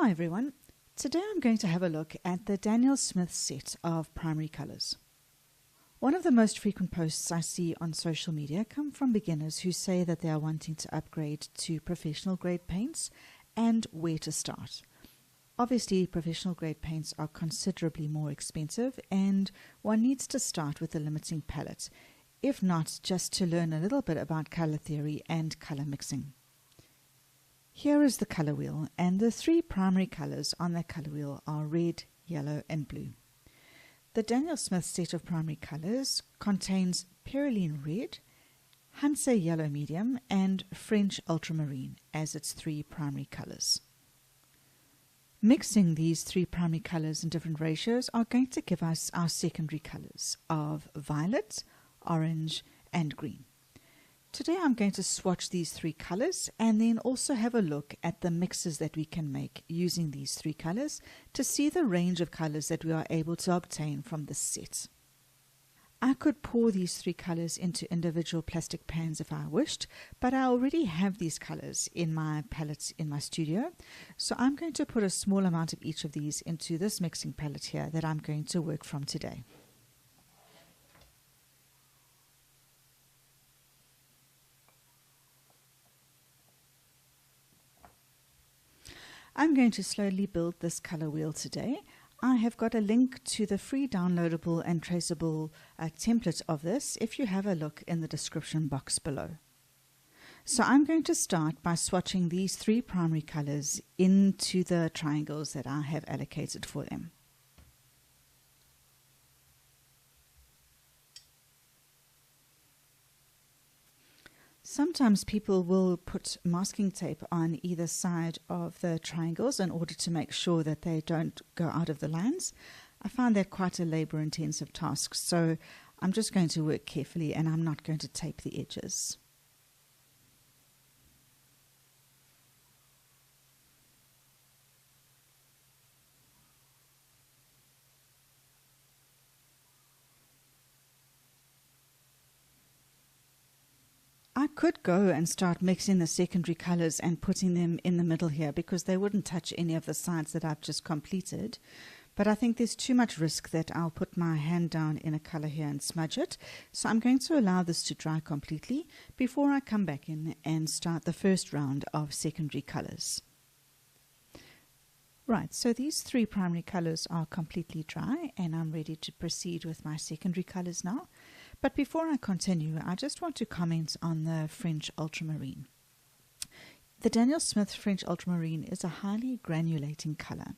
Hi everyone, today I'm going to have a look at the Daniel Smith set of primary colours. One of the most frequent posts I see on social media come from beginners who say that they are wanting to upgrade to professional grade paints and where to start. Obviously, professional grade paints are considerably more expensive and one needs to start with a limiting palette, if not just to learn a little bit about colour theory and colour mixing. Here is the colour wheel, and the three primary colours on that colour wheel are red, yellow and blue. The Daniel Smith set of primary colours contains Perylene Red, Hansa Yellow Medium and French Ultramarine as its three primary colours. Mixing these three primary colours in different ratios are going to give us our secondary colours of violet, orange and green. Today I'm going to swatch these three colours and then also have a look at the mixes that we can make using these three colours to see the range of colours that we are able to obtain from this set. I could pour these three colours into individual plastic pans if I wished, but I already have these colours in my palette in my studio, so I'm going to put a small amount of each of these into this mixing palette here that I'm going to work from today. I'm going to slowly build this colour wheel today. I have got a link to the free downloadable and traceable template of this if you have a look in the description box below. So I'm going to start by swatching these three primary colours into the triangles that I have allocated for them. Sometimes people will put masking tape on either side of the triangles in order to make sure that they don't go out of the lines. I find that quite a labour-intensive task, so I'm just going to work carefully and I'm not going to tape the edges. I could go and start mixing the secondary colours and putting them in the middle here because they wouldn't touch any of the sides that I've just completed. But I think there's too much risk that I'll put my hand down in a colour here and smudge it. So I'm going to allow this to dry completely before I come back in and start the first round of secondary colours. Right, so these three primary colours are completely dry and I'm ready to proceed with my secondary colours now. But before I continue, I just want to comment on the French Ultramarine. The Daniel Smith French Ultramarine is a highly granulating colour.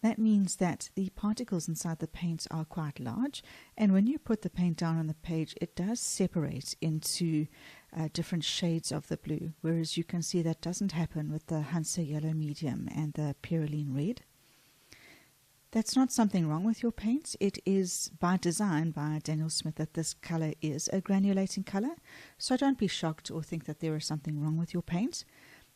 That means that the particles inside the paint are quite large, and when you put the paint down on the page, it does separate into different shades of the blue, whereas you can see that doesn't happen with the Hansa Yellow Medium and the Perylene Red. That's not something wrong with your paints. It is by design by Daniel Smith that this colour is a granulating colour, so don't be shocked or think that there is something wrong with your paint.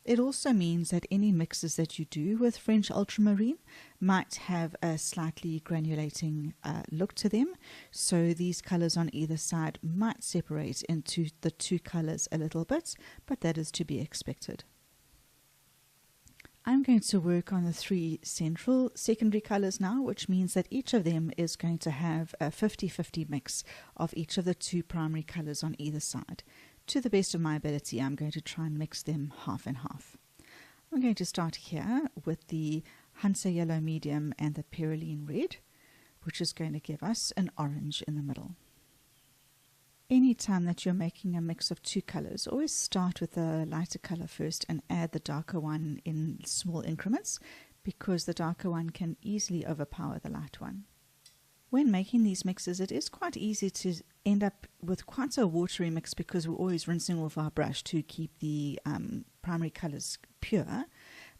It also means that any mixes that you do with French Ultramarine might have a slightly granulating look to them, so these colours on either side might separate into the two colours a little bit, but that is to be expected. I'm going to work on the three central secondary colours now, which means that each of them is going to have a 50-50 mix of each of the two primary colours on either side. To the best of my ability, I'm going to try and mix them half and half. I'm going to start here with the Hansa Yellow Medium and the Perylene Red, which is going to give us an orange in the middle. Anytime that you're making a mix of two colours, always start with the lighter colour first and add the darker one in small increments, because the darker one can easily overpower the light one. When making these mixes, it is quite easy to end up with quite a watery mix because we're always rinsing off our brush to keep the primary colours pure.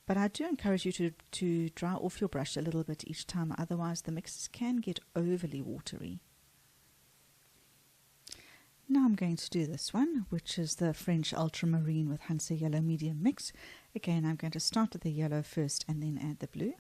But I do encourage you to dry off your brush a little bit each time, otherwise the mixes can get overly watery. Now I'm going to do this one, which is the French Ultramarine with Hansa Yellow Medium mix. Again, I'm going to start with the yellow first and then add the blue.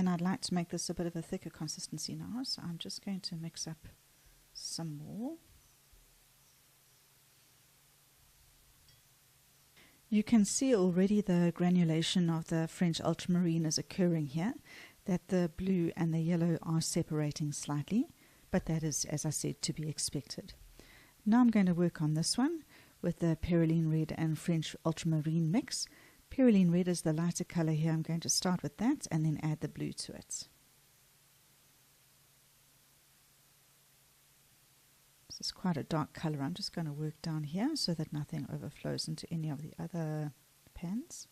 And I'd like to make this a bit of a thicker consistency now, so I'm just going to mix up some more. You can see already the granulation of the French ultramarine is occurring here, that the blue and the yellow are separating slightly, but that is, as I said, to be expected. Now I'm going to work on this one with the Perylene Red and French ultramarine mix. Perylene Red is the lighter color here. I'm going to start with that and then add the blue to it. This is quite a dark color. I'm just going to work down here so that nothing overflows into any of the other pans.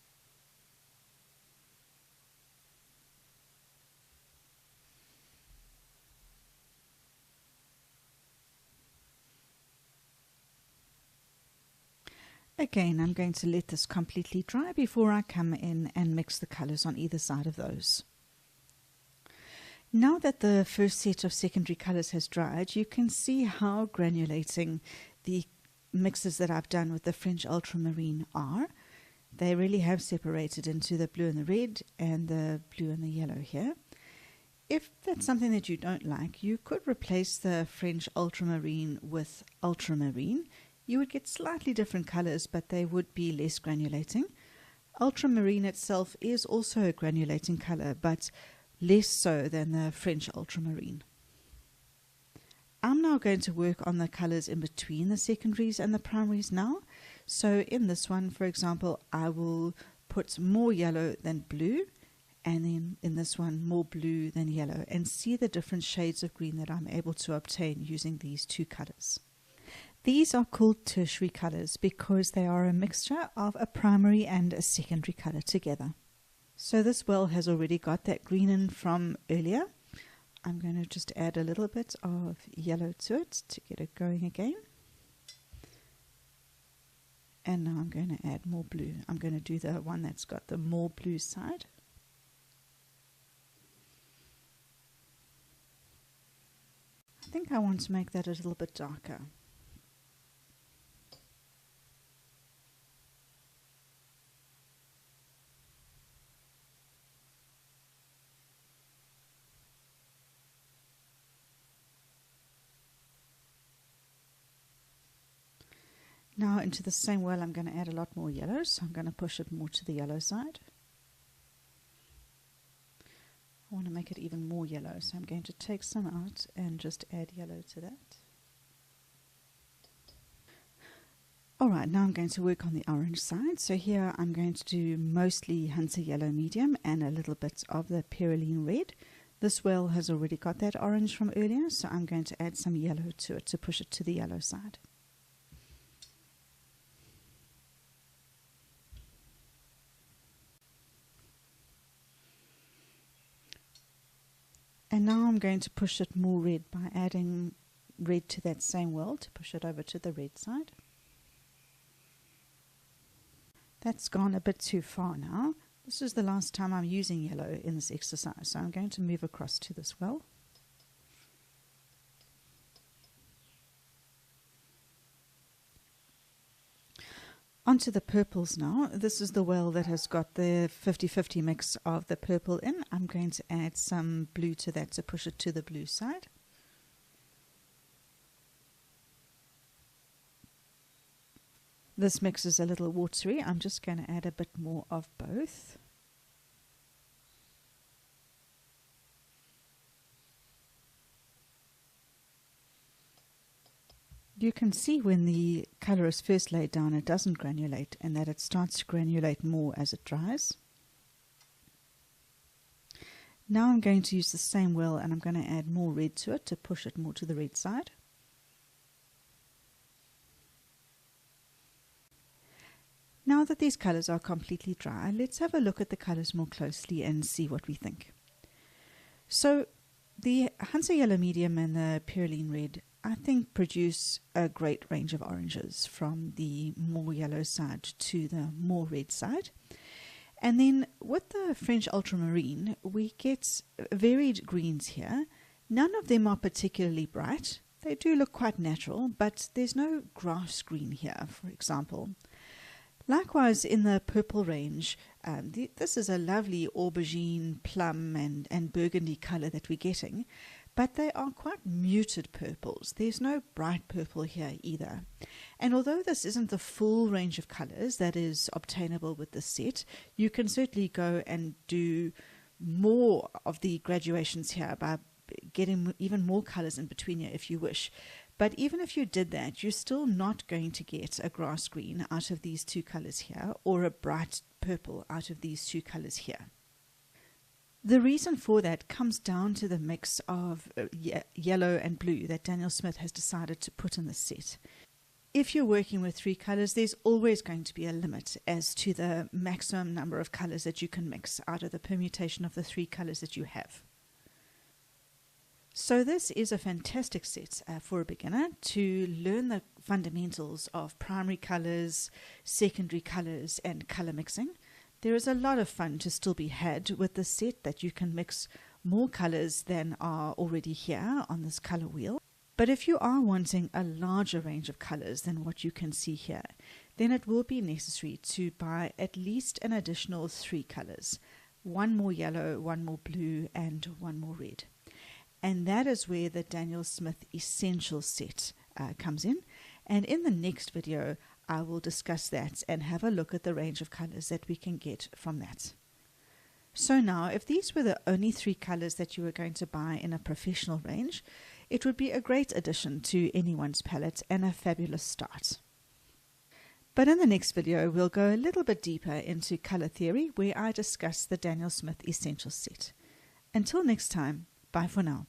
Again, I'm going to let this completely dry before I come in and mix the colors on either side of those. Now that the first set of secondary colors has dried, you can see how granulating the mixes that I've done with the French ultramarine are. They really have separated into the blue and the red and the blue and the yellow here. If that's something that you don't like, you could replace the French ultramarine with ultramarine. You would get slightly different colors, but they would be less granulating. Ultramarine itself is also a granulating color, but less so than the French ultramarine. I'm now going to work on the colors in between the secondaries and the primaries now. So in this one, for example, I will put more yellow than blue, and then in this one more blue than yellow, and see the different shades of green that I'm able to obtain using these two colors. These are called tertiary colors because they are a mixture of a primary and a secondary color together. So this well has already got that green in from earlier. I'm going to just add a little bit of yellow to it to get it going again. And now I'm going to add more blue. I'm going to do the one that's got the more blue side. I think I want to make that a little bit darker. Now into the same well I'm going to add a lot more yellow, so I'm going to push it more to the yellow side. I want to make it even more yellow, so I'm going to take some out and just add yellow to that. Alright, now I'm going to work on the orange side. So here I'm going to do mostly Hunter Yellow Medium and a little bit of the Perylene Red. This well has already got that orange from earlier, so I'm going to add some yellow to it to push it to the yellow side. And now I'm going to push it more red by adding red to that same well to push it over to the red side. That's gone a bit too far now. This is the last time I'm using yellow in this exercise, so I'm going to move across to this well. Onto the purples now. This is the well that has got the 50-50 mix of the purple in. I'm going to add some blue to that to push it to the blue side. This mix is a little watery. I'm just going to add a bit more of both. You can see when the color is first laid down it doesn't granulate, and that it starts to granulate more as it dries. Now I'm going to use the same well and I'm going to add more red to it to push it more to the red side. Now that these colors are completely dry, let's have a look at the colors more closely and see what we think. So the Hunter Yellow Medium and the Perylene Red, I think, produce a great range of oranges from the more yellow side to the more red side. And then with the French Ultramarine, we get varied greens here. None of them are particularly bright. They do look quite natural, but there's no grass green here, for example. Likewise, in the purple range, This is a lovely aubergine, plum and burgundy color that we're getting, but they are quite muted purples. There's no bright purple here either. And although this isn't the full range of colors that is obtainable with this set, you can certainly go and do more of the graduations here by getting even more colors in between here if you wish. But even if you did that, you're still not going to get a grass green out of these two colors here, or a bright purple out of these two colors here. The reason for that comes down to the mix of yellow and blue that Daniel Smith has decided to put in the set. If you're working with 3 colors, there's always going to be a limit as to the maximum number of colors that you can mix out of the permutation of the 3 colors that you have. So this is a fantastic set for a beginner to learn the fundamentals of primary colors, secondary colors, and color mixing. There is a lot of fun to still be had with this set, that you can mix more colors than are already here on this color wheel. But if you are wanting a larger range of colors than what you can see here, then it will be necessary to buy at least an additional 3 colors. 1 more yellow, 1 more blue, and 1 more red. And that is where the Daniel Smith Essentials set comes in. And in the next video, I will discuss that and have a look at the range of colors that we can get from that. So now, if these were the only 3 colors that you were going to buy in a professional range, it would be a great addition to anyone's palette and a fabulous start. But in the next video, we'll go a little bit deeper into color theory, where I discuss the Daniel Smith Essentials set. Until next time, bye for now.